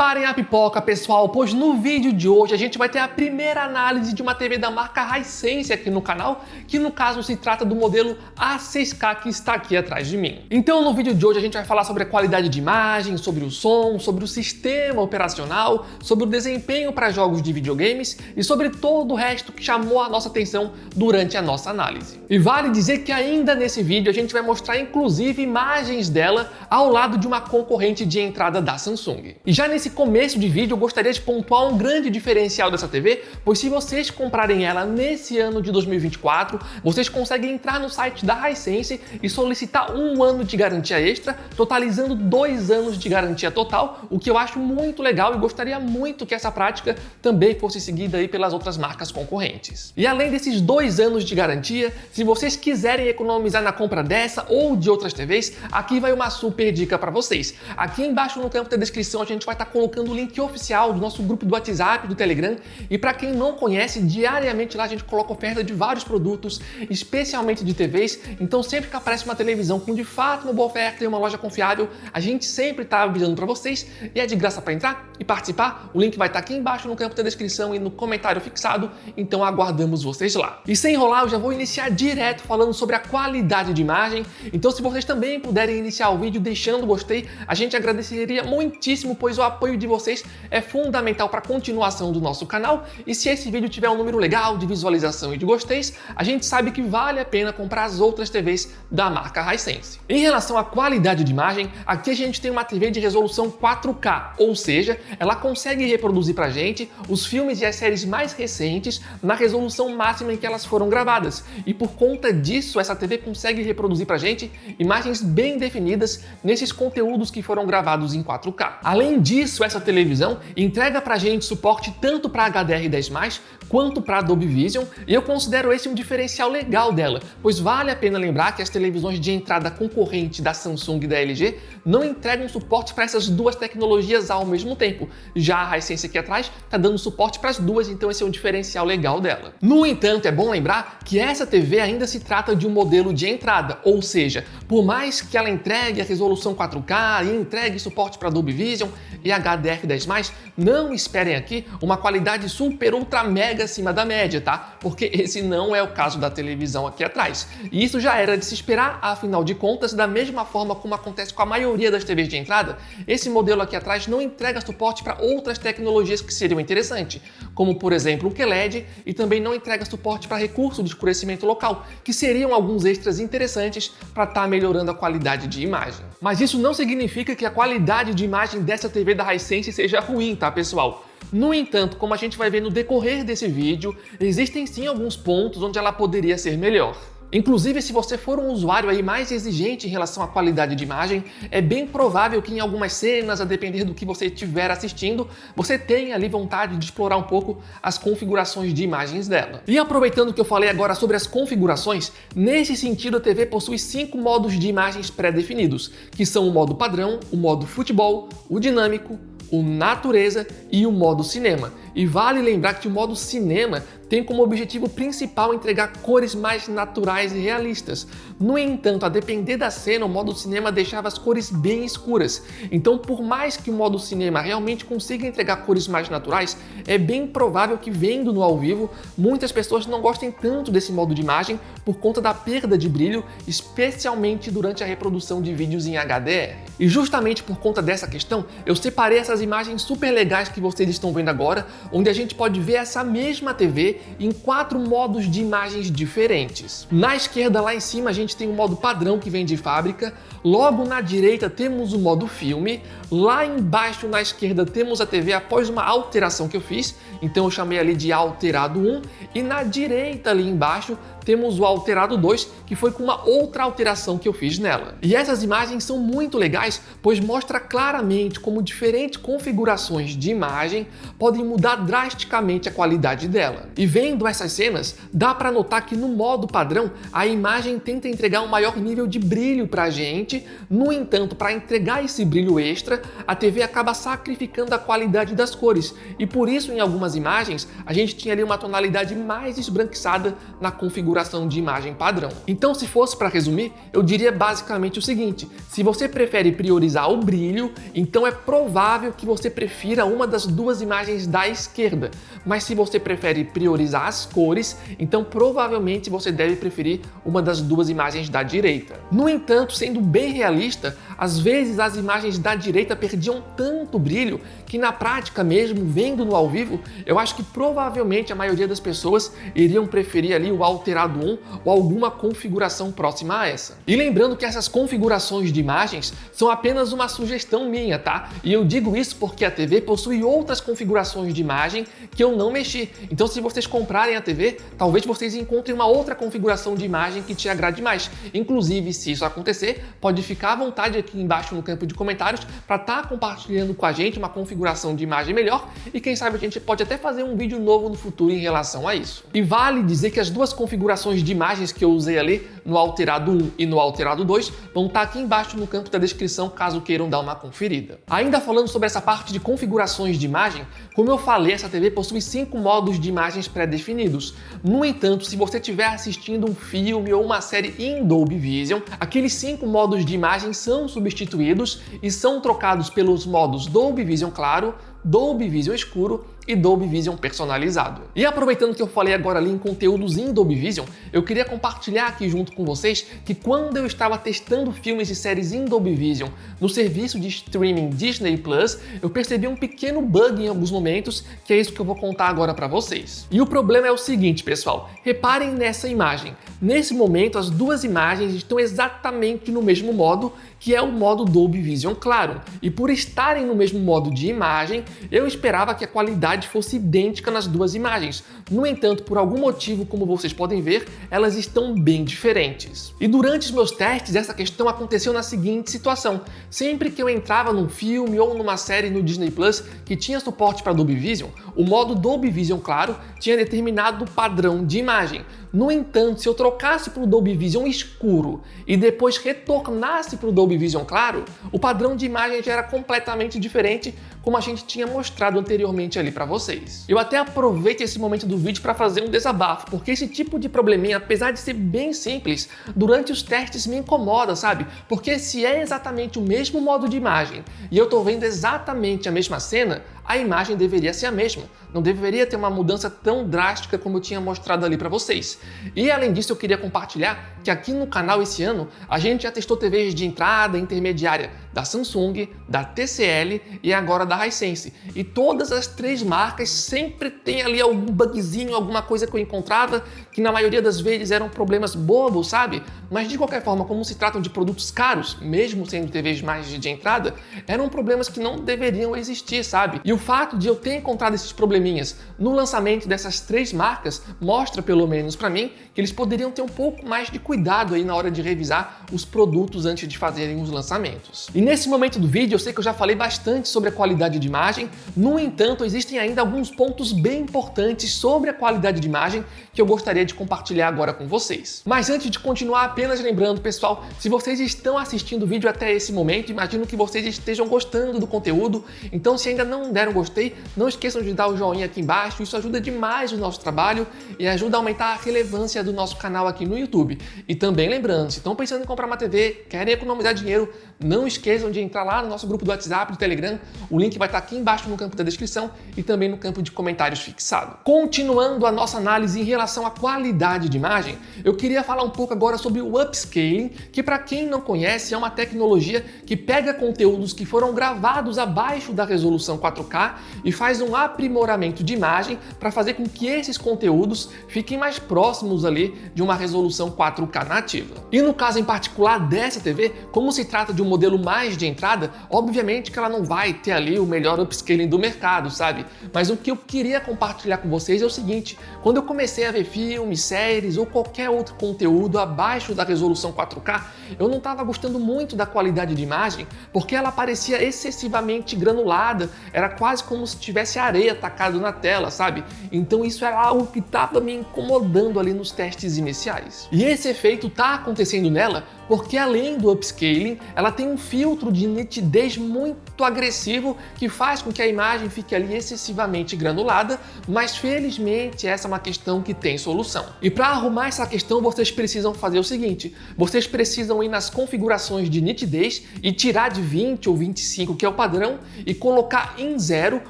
Preparem a pipoca, pessoal, pois no vídeo de hoje a gente vai ter a primeira análise de uma TV da marca Hisense aqui no canal, que no caso se trata do modelo A6K que está aqui atrás de mim. Então no vídeo de hoje a gente vai falar sobre a qualidade de imagem, sobre o som, sobre o sistema operacional, sobre o desempenho para jogos de videogames e sobre todo o resto que chamou a nossa atenção durante a nossa análise. E vale dizer que ainda nesse vídeo a gente vai mostrar inclusive imagens dela ao lado de uma concorrente de entrada da Samsung. E já nesse começo de vídeo eu gostaria de pontuar um grande diferencial dessa TV, pois se vocês comprarem ela nesse ano de 2024, vocês conseguem entrar no site da Hisense e solicitar 1 ano de garantia extra, totalizando 2 anos de garantia total, o que eu acho muito legal e gostaria muito que essa prática também fosse seguida aí pelas outras marcas concorrentes. E além desses 2 anos de garantia, se vocês quiserem economizar na compra dessa ou de outras TVs, aqui vai uma super dica para vocês. Aqui embaixo no campo da descrição a gente vai estar colocando o link oficial do nosso grupo do WhatsApp, do Telegram, e para quem não conhece, diariamente lá a gente coloca oferta de vários produtos, especialmente de TVs, então sempre que aparece uma televisão com de fato uma boa oferta e uma loja confiável, a gente sempre está avisando para vocês e é de graça para entrar e participar. O link vai estar aqui embaixo no campo da descrição e no comentário fixado, então aguardamos vocês lá. E sem enrolar, eu já vou iniciar direto falando sobre a qualidade de imagem, então se vocês também puderem iniciar o vídeo deixando o gostei, a gente agradeceria muitíssimo, pois o apoio de vocês é fundamental para a continuação do nosso canal, e se esse vídeo tiver um número legal de visualização e de gosteis, a gente sabe que vale a pena comprar as outras TVs da marca Hisense. Em relação à qualidade de imagem, aqui a gente tem uma TV de resolução 4K, ou seja, ela consegue reproduzir pra gente os filmes e as séries mais recentes na resolução máxima em que elas foram gravadas, e por conta disso essa TV consegue reproduzir pra gente imagens bem definidas nesses conteúdos que foram gravados em 4K. Além disso, essa televisão entrega pra gente suporte tanto para HDR10+, quanto para Dolby Vision, e eu considero esse um diferencial legal dela, pois vale a pena lembrar que as televisões de entrada concorrente da Samsung e da LG não entregam suporte para essas duas tecnologias ao mesmo tempo. Já a Hisense aqui atrás está dando suporte para as duas, então esse é um diferencial legal dela. No entanto, é bom lembrar que essa TV ainda se trata de um modelo de entrada, ou seja, por mais que ela entregue a resolução 4K e entregue suporte para Dolby Vision e HDR10+, não esperem aqui uma qualidade super ultra mega acima da média, tá? Porque esse não é o caso da televisão aqui atrás. E isso já era de se esperar, afinal de contas, da mesma forma como acontece com a maioria das TVs de entrada, esse modelo aqui atrás não entrega suporte para outras tecnologias que seriam interessantes, como por exemplo o QLED, e também não entrega suporte para recurso de escurecimento local, que seriam alguns extras interessantes para estar melhorando a qualidade de imagem. Mas isso não significa que a qualidade de imagem dessa TV da Hisense seja ruim, tá, pessoal? No entanto, como a gente vai ver no decorrer desse vídeo, existem sim alguns pontos onde ela poderia ser melhor. Inclusive, se você for um usuário aí mais exigente em relação à qualidade de imagem, é bem provável que em algumas cenas, a depender do que você estiver assistindo, você tenha ali vontade de explorar um pouco as configurações de imagens dela. E aproveitando que eu falei agora sobre as configurações, nesse sentido a TV possui 5 modos de imagens pré-definidos, que são o modo padrão, o modo futebol, o dinâmico, o natureza e o modo cinema. E vale lembrar que o modo cinema tem como objetivo principal entregar cores mais naturais e realistas. No entanto, a depender da cena, o modo cinema deixava as cores bem escuras. Então, por mais que o modo cinema realmente consiga entregar cores mais naturais, é bem provável que vendo no ao vivo, muitas pessoas não gostem tanto desse modo de imagem por conta da perda de brilho, especialmente durante a reprodução de vídeos em HDR. E justamente por conta dessa questão, eu separei essas imagens super legais que vocês estão vendo agora, onde a gente pode ver essa mesma TV em 4 modos de imagens diferentes. Na esquerda, lá em cima, a gente tem o modo padrão que vem de fábrica, logo na direita temos o modo filme, lá embaixo na esquerda temos a TV após uma alteração que eu fiz, então eu chamei ali de alterado 1, e na direita ali embaixo temos o alterado 2, que foi com uma outra alteração que eu fiz nela. E essas imagens são muito legais, pois mostra claramente como diferentes configurações de imagem podem mudar drasticamente a qualidade dela. E vendo essas cenas, dá para notar que no modo padrão, a imagem tenta entregar um maior nível de brilho para a gente, no entanto, para entregar esse brilho extra, a TV acaba sacrificando a qualidade das cores, e por isso em algumas imagens a gente tinha ali uma tonalidade mais esbranquiçada na configuração configuração de imagem padrão. Então, se fosse para resumir, eu diria basicamente o seguinte: se você prefere priorizar o brilho, então é provável que você prefira uma das duas imagens da esquerda. Mas se você prefere priorizar as cores, então provavelmente você deve preferir uma das duas imagens da direita. No entanto, sendo bem realista, às vezes as imagens da direita perdiam tanto brilho que na prática mesmo, vendo no ao vivo, eu acho que provavelmente a maioria das pessoas iriam preferir ali o alterado 1 ou alguma configuração próxima a essa. E lembrando que essas configurações de imagens são apenas uma sugestão minha, tá? E eu digo isso porque a TV possui outras configurações de imagem que eu não mexi. Então, se vocês comprarem a TV, talvez vocês encontrem uma outra configuração de imagem que te agrade mais. Inclusive, se isso acontecer, pode ficar à vontade aqui embaixo no campo de comentários para estar compartilhando com a gente uma configuração de imagem melhor e quem sabe a gente pode até fazer um vídeo novo no futuro em relação a isso. E vale dizer que as duas configurações de imagens que eu usei ali no alterado 1 e no alterado 2 vão estar aqui embaixo no campo da descrição caso queiram dar uma conferida. Ainda falando sobre essa parte de configurações de imagem, como eu falei, essa TV possui 5 modos de imagens pré-definidos. No entanto, se você estiver assistindo um filme ou uma série em Dolby Vision, aqueles 5 modos de imagem são substituídos e são trocados pelos modos Dolby Vision claro, Dolby Vision escuro e Dolby Vision personalizado. E aproveitando que eu falei agora ali em conteúdos em Dolby Vision, eu queria compartilhar aqui junto com vocês que quando eu estava testando filmes e séries em Dolby Vision no serviço de streaming Disney Plus, eu percebi um pequeno bug em alguns momentos, que é isso que eu vou contar agora para vocês. E o problema é o seguinte, pessoal, reparem nessa imagem. Nesse momento, as duas imagens estão exatamente no mesmo modo, que é o modo Dolby Vision claro. E por estarem no mesmo modo de imagem, eu esperava que a qualidade fosse idêntica nas duas imagens. No entanto, por algum motivo, como vocês podem ver, elas estão bem diferentes. E durante os meus testes, essa questão aconteceu na seguinte situação. Sempre que eu entrava num filme ou numa série no Disney Plus que tinha suporte para Dolby Vision, o modo Dolby Vision claro tinha determinado padrão de imagem. No entanto, se eu trocasse para o Dolby Vision escuro e depois retornasse para o Dolby Vision claro, o padrão de imagem já era completamente diferente, como a gente tinha mostrado anteriormente ali para vocês. Eu até aproveito esse momento do vídeo para fazer um desabafo, porque esse tipo de probleminha, apesar de ser bem simples, durante os testes me incomoda, sabe? Porque se é exatamente o mesmo modo de imagem e eu tô vendo exatamente a mesma cena, a imagem deveria ser a mesma. Não deveria ter uma mudança tão drástica como eu tinha mostrado ali para vocês. E além disso, eu queria compartilhar que aqui no canal esse ano a gente já testou TVs de entrada intermediária da Samsung, da TCL e agora da Hisense. E todas as três marcas sempre tem ali algum bugzinho, alguma coisa que eu encontrava que na maioria das vezes eram problemas bobos, sabe? Mas de qualquer forma, como se tratam de produtos caros, mesmo sendo TVs mais de entrada, eram problemas que não deveriam existir, sabe? E o fato de eu ter encontrado esses probleminhas no lançamento dessas três marcas mostra, pelo menos para mim, que eles poderiam ter um pouco mais de cuidado aí na hora de revisar os produtos antes de fazerem os lançamentos. E nesse momento do vídeo eu sei que eu já falei bastante sobre a qualidade de imagem, no entanto existem ainda alguns pontos bem importantes sobre a qualidade de imagem que eu gostaria de compartilhar agora com vocês. Mas antes de continuar, apenas lembrando, pessoal, se vocês estão assistindo o vídeo até esse momento, imagino que vocês estejam gostando do conteúdo, então se ainda não deram gostei, não esqueçam de dar o joinha aqui embaixo, isso ajuda demais o nosso trabalho e ajuda a aumentar a relevância do nosso canal aqui no YouTube. E também lembrando, se estão pensando em comprar uma TV, querem economizar dinheiro, não esqueçam de entrar lá no nosso grupo do WhatsApp, do Telegram, o link vai estar aqui embaixo no campo da descrição e também no campo de comentários fixado. Continuando a nossa análise em relação à qualidade de imagem, eu queria falar um pouco agora sobre o upscaling, que para quem não conhece é uma tecnologia que pega conteúdos que foram gravados abaixo da resolução 4K e faz um aprimoramento de imagem para fazer com que esses conteúdos fiquem mais próximos ali de uma resolução 4K nativa. E no caso em particular dessa TV, como se trata de um modelo mais de entrada, obviamente que ela não vai ter ali o melhor upscaling do mercado, sabe? Mas o que eu queria compartilhar com vocês é o seguinte: quando eu comecei a ver filmes, séries ou qualquer outro conteúdo abaixo da resolução 4K, eu não estava gostando muito da qualidade de imagem, porque ela parecia excessivamente granulada, era quase como se tivesse areia tacado na tela, sabe? Então isso era algo que estava me incomodando ali nos testes iniciais. E esse efeito está acontecendo nela porque além do upscaling, ela tem um filtro de nitidez muito agressivo que faz com que a imagem fique ali excessivamente granulada, mas felizmente essa é uma questão que tem solução. E para arrumar essa questão, vocês precisam fazer o seguinte: vocês precisam ir nas configurações de nitidez e tirar de 20 ou 25, que é o padrão, e colocar em 0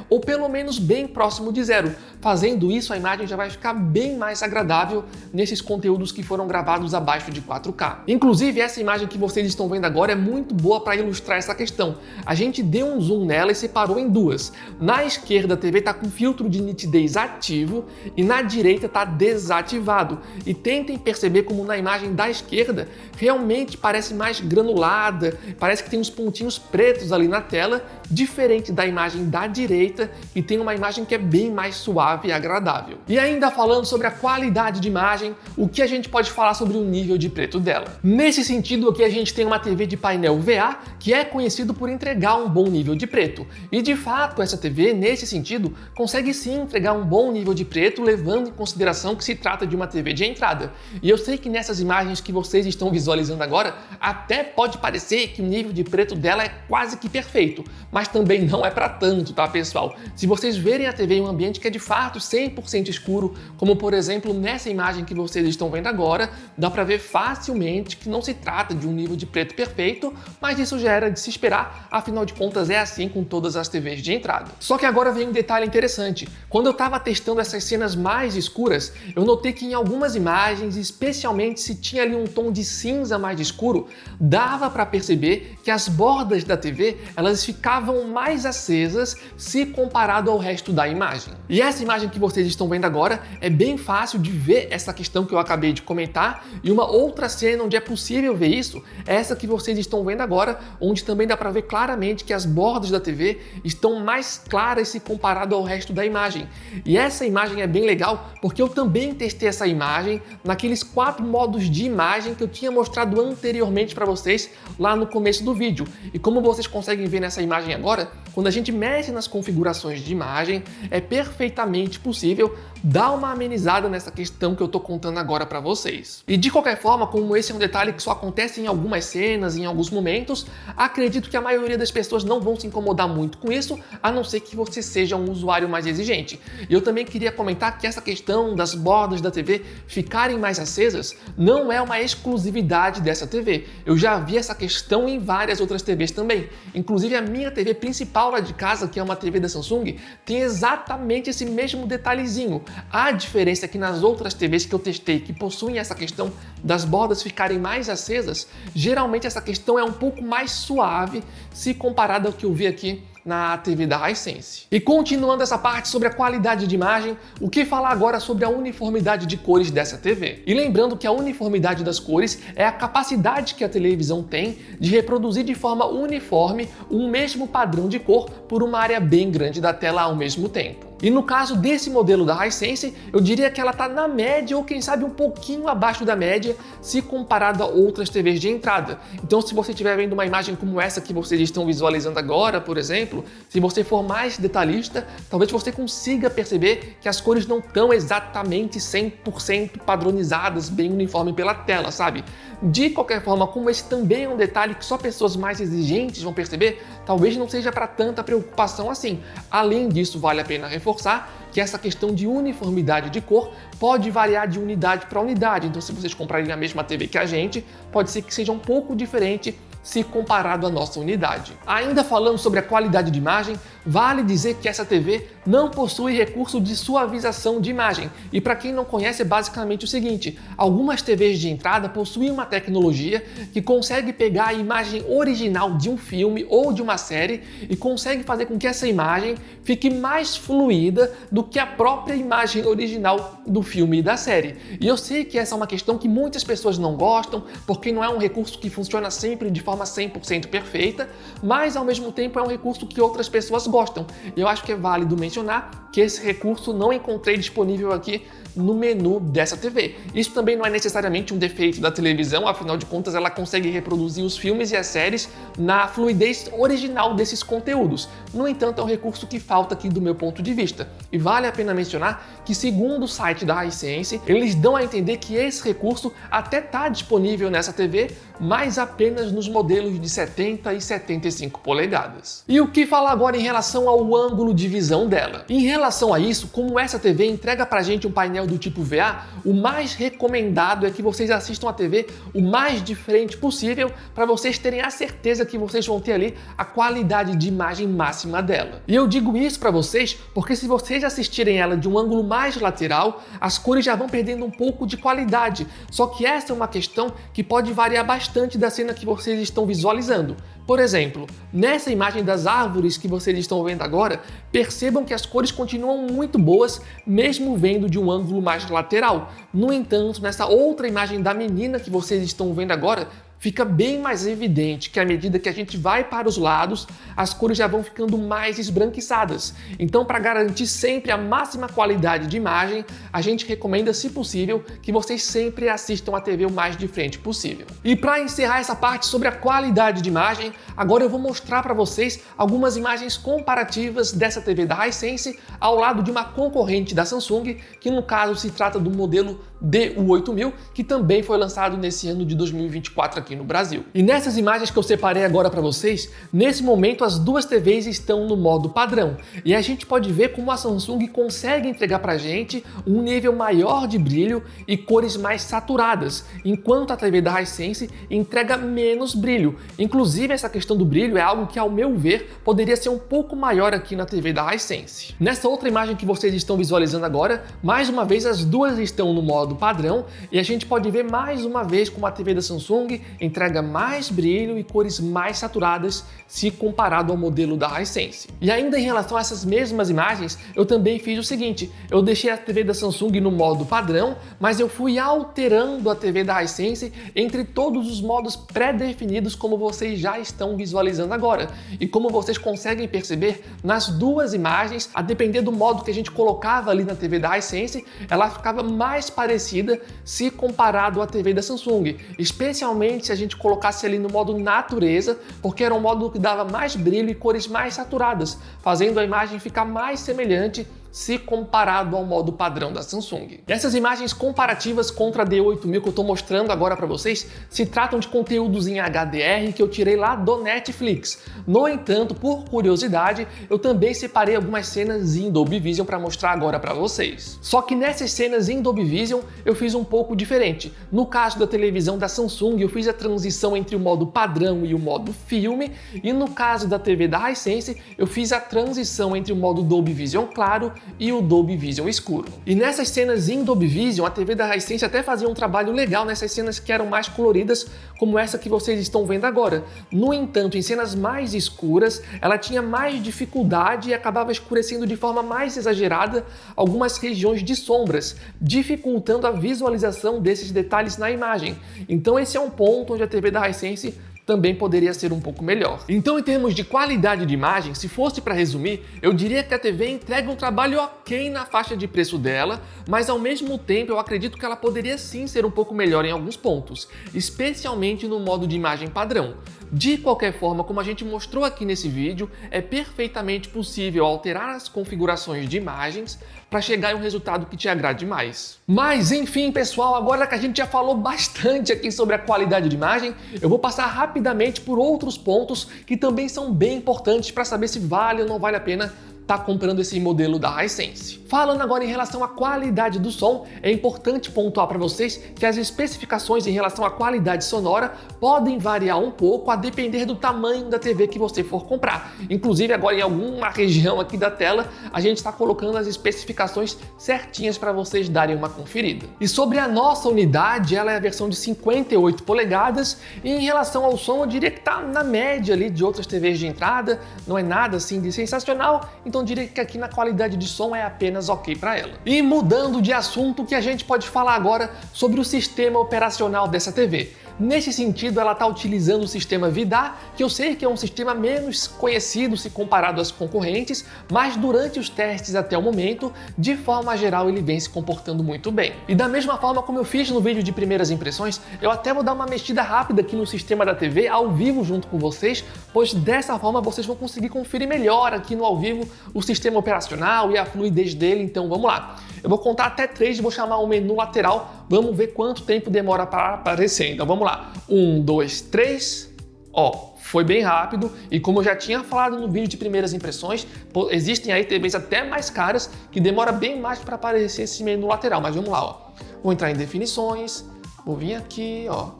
ou pelo menos bem próximo de 0. Fazendo isso, a imagem já vai ficar bem mais agradável nesses conteúdos que foram gravados abaixo de 4K. Inclusive, essa imagem que vocês estão vendo agora é muito boa para ilustrar essa questão. A gente deu um zoom nela e separou em duas. Na esquerda, a TV está com filtro de nitidez ativo e na direita está desativado. E tentem perceber como na imagem da esquerda realmente parece mais granulada, parece que tem uns pontinhos pretos ali na tela, diferente da imagem da direita, e tem uma imagem que é bem mais suave e agradável. E ainda falando sobre a qualidade de imagem, o que a gente pode falar sobre o nível de preto dela? Nesse sentido, aqui a gente tem uma TV de painel VA, que é conhecido por entregar um bom nível de preto. E de fato, essa TV, nesse sentido, consegue sim entregar um bom nível de preto, levando em consideração que se trata de uma TV de entrada. E eu sei que nessas imagens que vocês estão visualizando agora, até pode parecer que o nível de preto dela é quase que perfeito, mas também não é para tanto, tá, pessoal? Se vocês verem a TV em um ambiente que é de fato 100% escuro, como por exemplo nessa imagem que vocês estão vendo agora, dá para ver facilmente que não se trata de um nível de preto perfeito, mas isso já era de se esperar, afinal de contas é assim com todas as TVs de entrada. Só que agora vem um detalhe interessante: quando eu estava testando essas cenas mais escuras, eu notei que em algumas imagens, especialmente se tinha ali um tom de cinza mais escuro, dava para perceber que as bordas da TV elas ficavam mais acesas se comparado ao resto da imagem. E essa imagem que vocês estão vendo agora é bem fácil de ver essa questão que eu acabei de comentar, e uma outra cena onde é possível ver isso é essa que vocês estão vendo agora, onde também dá para ver claramente que as bordas da TV estão mais claras se comparado ao resto da imagem. E essa imagem é bem legal porque eu também testei essa imagem naqueles 4 modos de imagem que eu tinha mostrado anteriormente para vocês lá no começo do vídeo. E como vocês conseguem ver nessa imagem agora, quando a gente mexe nas configurações de imagem, é perfeitamente possível dar uma amenizada nessa questão que eu tô contando agora para vocês. E de qualquer forma, como esse é um detalhe que só acontece em algumas cenas, em alguns momentos, acredito que a maioria das pessoas não vão se incomodar muito com isso, a não ser que você seja um usuário mais exigente. E eu também queria comentar que essa questão das bordas da TV ficarem mais acesas não é uma exclusividade dessa TV. Eu já vi essa questão em várias outras TVs também. Inclusive a minha TV principal lá de casa, que é uma TV da Samsung, tem exatamente esse mesmo detalhezinho. A diferença é que nas outras TVs que eu testei que possuem essa questão das bordas ficarem mais acesas, geralmente essa questão é um pouco mais suave se comparada ao que eu vi aqui na TV da Hisense. E continuando essa parte sobre a qualidade de imagem, o que falar agora sobre a uniformidade de cores dessa TV? E lembrando que a uniformidade das cores é a capacidade que a televisão tem de reproduzir de forma uniforme um mesmo padrão de cor por uma área bem grande da tela ao mesmo tempo. E no caso desse modelo da Hisense, eu diria que ela está na média ou quem sabe um pouquinho abaixo da média se comparado a outras TVs de entrada. Então se você estiver vendo uma imagem como essa que vocês estão visualizando agora, por exemplo, se você for mais detalhista, talvez você consiga perceber que as cores não estão exatamente 100% padronizadas, bem uniforme pela tela, sabe? De qualquer forma, como esse também é um detalhe que só pessoas mais exigentes vão perceber, talvez não seja para tanta preocupação assim. Além disso, vale a pena reforçar que essa questão de uniformidade de cor pode variar de unidade para unidade. Então, se vocês comprarem a mesma TV que a gente, pode ser que seja um pouco diferente se comparado à nossa unidade. Ainda falando sobre a qualidade de imagem, vale dizer que essa TV não possui recurso de suavização de imagem. E para quem não conhece, é basicamente o seguinte: algumas TVs de entrada possuem uma tecnologia que consegue pegar a imagem original de um filme ou de uma série e consegue fazer com que essa imagem fique mais fluida do que a própria imagem original do filme e da série. E eu sei que essa é uma questão que muitas pessoas não gostam, porque não é um recurso que funciona sempre de forma 100% perfeita, mas ao mesmo tempo é um recurso que outras pessoas gostam. E eu acho que é válido mencionar que esse recurso não encontrei disponível aqui no menu dessa TV. Isso também não é necessariamente um defeito da televisão, afinal de contas ela consegue reproduzir os filmes e as séries na fluidez original desses conteúdos. No entanto, é um recurso que falta aqui do meu ponto de vista. E vale a pena mencionar que, segundo o site da Hisense, eles dão a entender que esse recurso até está disponível nessa TV, mas apenas nos modelos de 70 e 75 polegadas. E o que falar agora em relação ao ângulo de visão dela? Em relação a isso, como essa TV entrega pra gente um painel do tipo VA, o mais recomendado é que vocês assistam a TV o mais de frente possível para vocês terem a certeza que vocês vão ter ali a qualidade de imagem máxima dela. E eu digo isso para vocês porque se vocês assistirem ela de um ângulo mais lateral, as cores já vão perdendo um pouco de qualidade. Só que essa é uma questão que pode variar bastante da cena que vocês estão visualizando. Por exemplo, nessa imagem das árvores que vocês estão vendo agora, percebam que as cores continuam muito boas, mesmo vendo de um ângulo mais lateral. No entanto, nessa outra imagem da menina que vocês estão vendo agora, fica bem mais evidente que à medida que a gente vai para os lados, as cores já vão ficando mais esbranquiçadas. Então, para garantir sempre a máxima qualidade de imagem, a gente recomenda, se possível, que vocês sempre assistam a TV o mais de frente possível. E para encerrar essa parte sobre a qualidade de imagem, agora eu vou mostrar para vocês algumas imagens comparativas dessa TV da Hisense ao lado de uma concorrente da Samsung, que no caso se trata do modelo DU8000, que também foi lançado nesse ano de 2024 aqui no Brasil. E nessas imagens que eu separei agora para vocês, nesse momento as duas TVs estão no modo padrão, e a gente pode ver como a Samsung consegue entregar pra gente um nível maior de brilho e cores mais saturadas, enquanto a TV da Hisense entrega menos brilho. Inclusive essa questão do brilho é algo que, ao meu ver, poderia ser um pouco maior aqui na TV da Hisense. Nessa outra imagem que vocês estão visualizando agora, mais uma vez as duas estão no modo padrão, e a gente pode ver mais uma vez como a TV da Samsung entrega mais brilho e cores mais saturadas se comparado ao modelo da Hisense. E ainda em relação a essas mesmas imagens, eu também fiz o seguinte: eu deixei a TV da Samsung no modo padrão, mas eu fui alterando a TV da Hisense entre todos os modos pré-definidos, como vocês já estão visualizando agora. E como vocês conseguem perceber, nas duas imagens, a depender do modo que a gente colocava ali na TV da Hisense, ela ficava mais parecida se comparado à TV da Samsung, especialmente se a gente colocasse ali no modo natureza, porque era um modo que dava mais brilho e cores mais saturadas, fazendo a imagem ficar mais semelhante se comparado ao modo padrão da Samsung. Essas imagens comparativas contra a D8000 que eu estou mostrando agora para vocês se tratam de conteúdos em HDR que eu tirei lá do Netflix. No entanto, por curiosidade, eu também separei algumas cenas em Dolby Vision para mostrar agora para vocês. Só que nessas cenas em Dolby Vision eu fiz um pouco diferente. No caso da televisão da Samsung, eu fiz a transição entre o modo padrão e o modo filme, e no caso da TV da Hisense, eu fiz a transição entre o modo Dolby Vision claro e o Dolby Vision escuro. E nessas cenas em Dolby Vision, a TV da Hisense até fazia um trabalho legal nessas cenas que eram mais coloridas, como essa que vocês estão vendo agora. No entanto, em cenas mais escuras, ela tinha mais dificuldade e acabava escurecendo de forma mais exagerada algumas regiões de sombras, dificultando a visualização desses detalhes na imagem. Então esse é um ponto onde a TV da Hisense também poderia ser um pouco melhor. Então, em termos de qualidade de imagem, se fosse para resumir, eu diria que a TV entrega um trabalho ok na faixa de preço dela, mas ao mesmo tempo eu acredito que ela poderia sim ser um pouco melhor em alguns pontos, especialmente no modo de imagem padrão. De qualquer forma, como a gente mostrou aqui nesse vídeo, é perfeitamente possível alterar as configurações de imagens para chegar em um resultado que te agrade mais. Mas enfim, pessoal, agora que a gente já falou bastante aqui sobre a qualidade de imagem, eu vou passar rapidamente por outros pontos que também são bem importantes para saber se vale ou não vale a pena tá comprando esse modelo da Hisense. Falando agora em relação à qualidade do som, é importante pontuar para vocês que as especificações em relação à qualidade sonora podem variar um pouco a depender do tamanho da TV que você for comprar. Inclusive agora em alguma região aqui da tela, a gente está colocando as especificações certinhas para vocês darem uma conferida. E sobre a nossa unidade, ela é a versão de 58 polegadas e em relação ao som eu diria que está na média ali de outras TVs de entrada, não é nada assim de sensacional, então eu diria que aqui na qualidade de som é apenas ok para ela. E mudando de assunto, que a gente pode falar agora sobre o sistema operacional dessa TV. Nesse sentido, ela está utilizando o sistema VIDAA, que eu sei que é um sistema menos conhecido se comparado às concorrentes, mas durante os testes até o momento, de forma geral, ele vem se comportando muito bem. E da mesma forma como eu fiz no vídeo de primeiras impressões, eu até vou dar uma mexida rápida aqui no sistema da TV, ao vivo junto com vocês, pois dessa forma vocês vão conseguir conferir melhor aqui no ao vivo o sistema operacional e a fluidez dele. Então vamos lá. Eu vou contar até 3 e vou chamar o menu lateral. Vamos ver quanto tempo demora para aparecer. Então vamos lá. 1, 2, 3. Ó, foi bem rápido. E como eu já tinha falado no vídeo de primeiras impressões, existem aí TVs até mais caras que demora bem mais para aparecer esse menu lateral. Mas vamos lá, ó. Vou entrar em definições. Vou vir aqui, ó.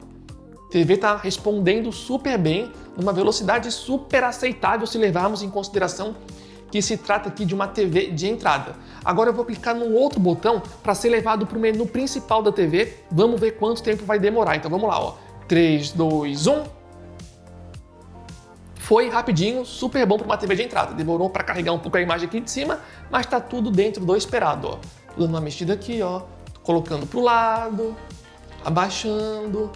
A TV está respondendo super bem, numa velocidade super aceitável se levarmos em consideração que se trata aqui de uma TV de entrada. Agora eu vou clicar num outro botão para ser levado para o menu principal da TV. Vamos ver quanto tempo vai demorar. Então vamos lá, ó. 3, 2, 1. Foi rapidinho, super bom para uma TV de entrada. Demorou para carregar um pouco a imagem aqui de cima, mas está tudo dentro do esperado, ó. Tô dando uma mexida aqui, ó. Colocando para o lado, abaixando.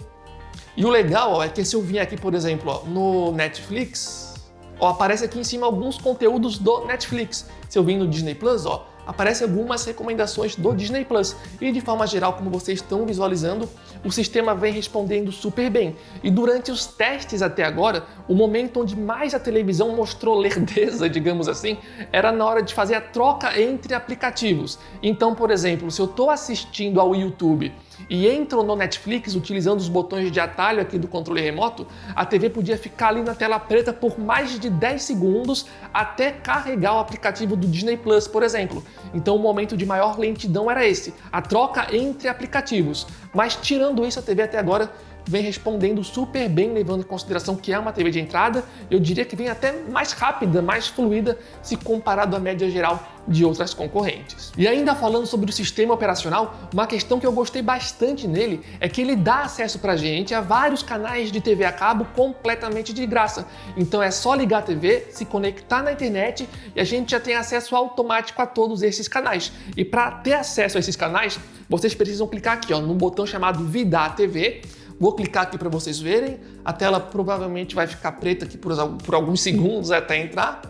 E o legal, ó, é que se eu vir aqui, por exemplo, ó, no Netflix, ó, aparece aqui em cima alguns conteúdos do Netflix. Se eu vir no Disney Plus, ó, aparece algumas recomendações do Disney Plus. E de forma geral, como vocês estão visualizando, o sistema vem respondendo super bem. E durante os testes até agora, o momento onde mais a televisão mostrou lerdeza, digamos assim, era na hora de fazer a troca entre aplicativos. Então, por exemplo, se eu estou assistindo ao YouTube e entro no Netflix utilizando os botões de atalho aqui do controle remoto, a TV podia ficar ali na tela preta por mais de 10 segundos até carregar o aplicativo do Disney Plus, por exemplo. Então o momento de maior lentidão era esse, a troca entre aplicativos. Mas tirando isso, a TV até agora vem respondendo super bem, levando em consideração que é uma TV de entrada. Eu diria que vem até mais rápida, mais fluida, se comparado à média geral de outras concorrentes. E ainda falando sobre o sistema operacional, uma questão que eu gostei bastante nele é que ele dá acesso pra gente a vários canais de TV a cabo completamente de graça. Então é só ligar a TV, se conectar na internet e a gente já tem acesso automático a todos esses canais. E para ter acesso a esses canais, vocês precisam clicar aqui, ó, no botão chamado VIDAA TV. Vou clicar aqui para vocês verem. A tela provavelmente vai ficar preta aqui por alguns segundos até entrar.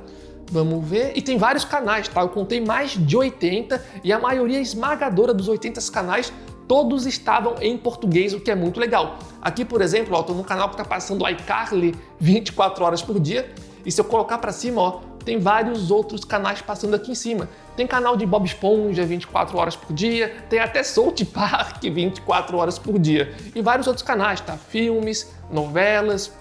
Vamos ver. E tem vários canais, tá? Eu contei mais de 80 e a maioria esmagadora dos 80 canais, todos estavam em português, o que é muito legal. Aqui, por exemplo, ó, tô num canal que está passando iCarly 24 horas por dia. E se eu colocar para cima, ó, tem vários outros canais passando aqui em cima. Tem canal de Bob Esponja 24 horas por dia, tem até South Park 24 horas por dia. E vários outros canais, tá? Filmes, novelas,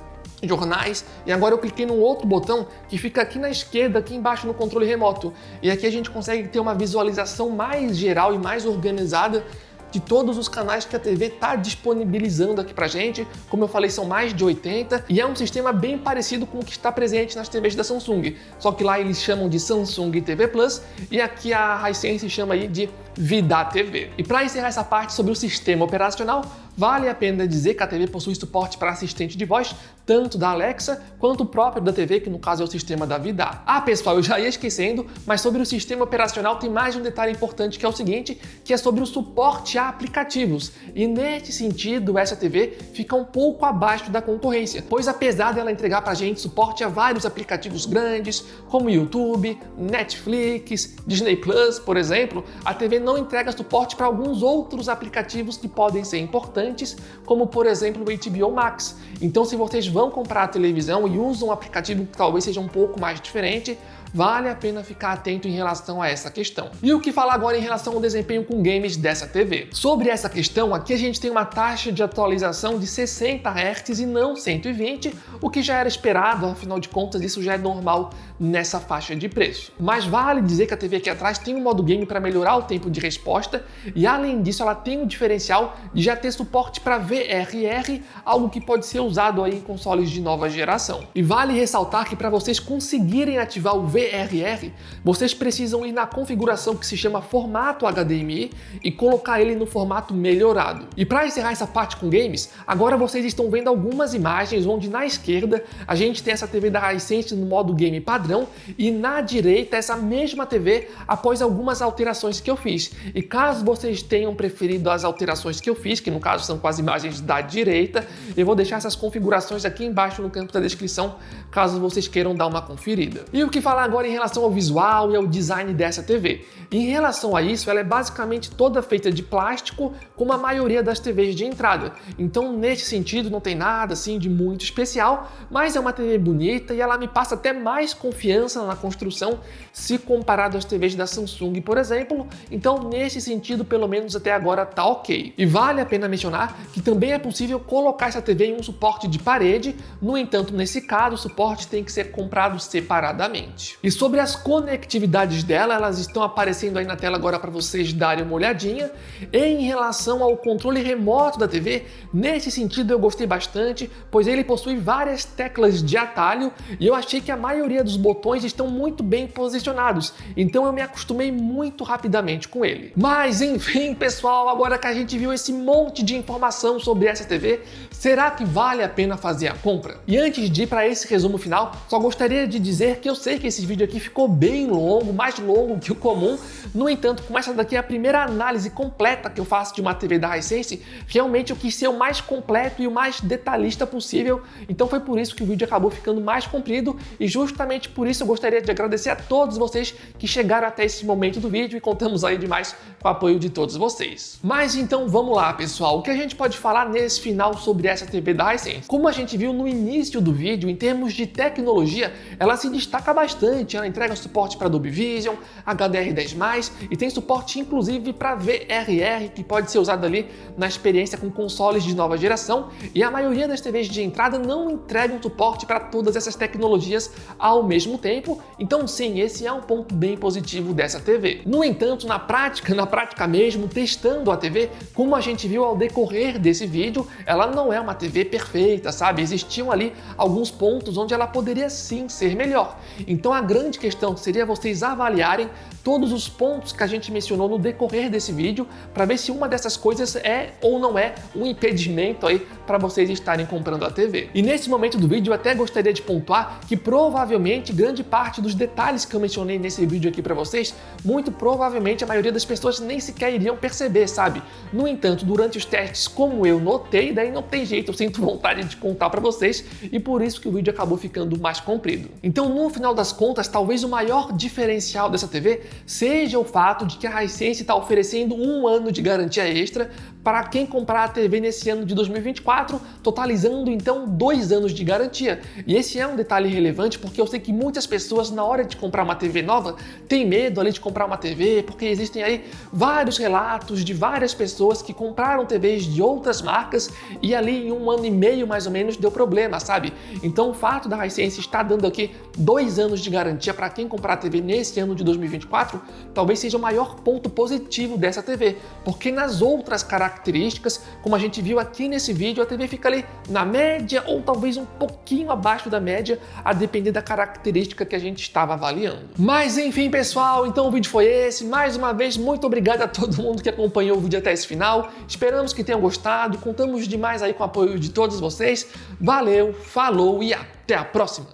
jornais. E agora eu cliquei num outro botão que fica aqui na esquerda, aqui embaixo no controle remoto. E aqui a gente consegue ter uma visualização mais geral e mais organizada de todos os canais que a TV está disponibilizando aqui pra gente. Como eu falei, são mais de 80 e é um sistema bem parecido com o que está presente nas TVs da Samsung. Só que lá eles chamam de Samsung TV Plus e aqui a Hisense chama aí de VIDAA TV. E para encerrar essa parte sobre o sistema operacional, vale a pena dizer que a TV possui suporte para assistente de voz, tanto da Alexa quanto o próprio da TV, que no caso é o sistema da VIDAA. Ah, pessoal, eu já ia esquecendo, mas sobre o sistema operacional tem mais um detalhe importante, que é o seguinte, que é sobre o suporte a aplicativos. E nesse sentido, essa TV fica um pouco abaixo da concorrência, pois apesar dela entregar pra gente suporte a vários aplicativos grandes, como YouTube, Netflix, Disney Plus, por exemplo, a TV não entrega suporte para alguns outros aplicativos que podem ser importantes, como por exemplo o HBO Max. Então, se vocês vão comprar a televisão e usam um aplicativo que talvez seja um pouco mais diferente, vale a pena ficar atento em relação a essa questão. E o que falar agora em relação ao desempenho com games dessa TV? Sobre essa questão, aqui a gente tem uma taxa de atualização de 60 Hz e não 120, o que já era esperado, afinal de contas isso já é normal nessa faixa de preço. Mas vale dizer que a TV aqui atrás tem um modo game para melhorar o tempo de resposta e além disso ela tem o diferencial de já ter suporte para VRR, algo que pode ser usado aí em consoles de nova geração. E vale ressaltar que para vocês conseguirem ativar o VRR VRR, vocês precisam ir na configuração que se chama formato HDMI e colocar ele no formato melhorado. E para encerrar essa parte com games, agora vocês estão vendo algumas imagens onde na esquerda a gente tem essa TV da Hisense no modo game padrão e na direita essa mesma TV após algumas alterações que eu fiz. E caso vocês tenham preferido as alterações que eu fiz, que no caso são com as imagens da direita, eu vou deixar essas configurações aqui embaixo no campo da descrição, caso vocês queiram dar uma conferida. E o que falar agora em relação ao visual e ao design dessa TV? Em relação a isso, ela é basicamente toda feita de plástico, como a maioria das TVs de entrada. Então, nesse sentido, não tem nada assim de muito especial, mas é uma TV bonita e ela me passa até mais confiança na construção se comparado às TVs da Samsung, por exemplo. Então, nesse sentido, pelo menos até agora tá ok. E vale a pena mencionar que também é possível colocar essa TV em um suporte de parede, no entanto, nesse caso, o suporte tem que ser comprado separadamente. E sobre as conectividades dela, elas estão aparecendo aí na tela agora para vocês darem uma olhadinha. E em relação ao controle remoto da TV, nesse sentido eu gostei bastante, pois ele possui várias teclas de atalho e eu achei que a maioria dos botões estão muito bem posicionados, então eu me acostumei muito rapidamente com ele. Mas enfim, pessoal, agora que a gente viu esse monte de informação sobre essa TV, será que vale a pena fazer a compra? E antes de ir para esse resumo final, só gostaria de dizer que eu sei que esse vídeo aqui ficou bem longo, mais longo que o comum. No entanto, como essa daqui é a primeira análise completa que eu faço de uma TV da Hisense, realmente eu quis ser o mais completo e o mais detalhista possível, então foi por isso que o vídeo acabou ficando mais comprido e justamente por isso eu gostaria de agradecer a todos vocês que chegaram até esse momento do vídeo e contamos aí demais com o apoio de todos vocês. Mas então vamos lá, pessoal, o que a gente pode falar nesse final sobre essa TV da Hisense? Como a gente viu no início do vídeo, em termos de tecnologia, ela se destaca bastante, ela entrega suporte para Dolby Vision, HDR10+, e tem suporte inclusive para VRR, que pode ser usado ali na experiência com consoles de nova geração, e a maioria das TVs de entrada não entregam suporte para todas essas tecnologias ao mesmo tempo, então sim, esse é um ponto bem positivo dessa TV. No entanto, na prática mesmo, testando a TV, como a gente viu ao decorrer desse vídeo, ela não é uma TV perfeita, sabe? Existiam ali alguns pontos onde ela poderia sim ser melhor. Então a grande questão seria vocês avaliarem todos os pontos que a gente mencionou no decorrer desse vídeo para ver se uma dessas coisas é ou não é um impedimento aí para vocês estarem comprando a TV. E nesse momento do vídeo eu até gostaria de pontuar que provavelmente grande parte dos detalhes que eu mencionei nesse vídeo aqui para vocês, muito provavelmente a maioria das pessoas nem sequer iriam perceber, sabe? No entanto, durante os testes, como eu notei, daí não tem jeito, eu sinto vontade de contar para vocês e por isso que o vídeo acabou ficando mais comprido. Então, no final das contas, talvez o maior diferencial dessa TV seja o fato de que a Hisense está oferecendo 1 ano de garantia extra para quem comprar a TV nesse ano de 2024, totalizando então 2 anos de garantia. E esse é um detalhe relevante porque eu sei que muitas pessoas na hora de comprar uma TV nova têm medo ali de comprar uma TV, porque existem aí vários relatos de várias pessoas que compraram TVs de outras marcas e ali em 1 ano e meio mais ou menos deu problema, sabe? Então o fato da Hisense estar dando aqui 2 anos de garantia para quem comprar a TV nesse ano de 2024 talvez seja o maior ponto positivo dessa TV, porque nas outras características, como a gente viu aqui nesse vídeo, a TV fica ali na média ou talvez um pouquinho abaixo da média, a depender da característica que a gente estava avaliando. Mas enfim, pessoal, então o vídeo foi esse. Mais uma vez, muito obrigado a todo mundo que acompanhou o vídeo até esse final. Esperamos que tenham gostado, contamos demais aí com o apoio de todos vocês. Valeu, falou e até a próxima!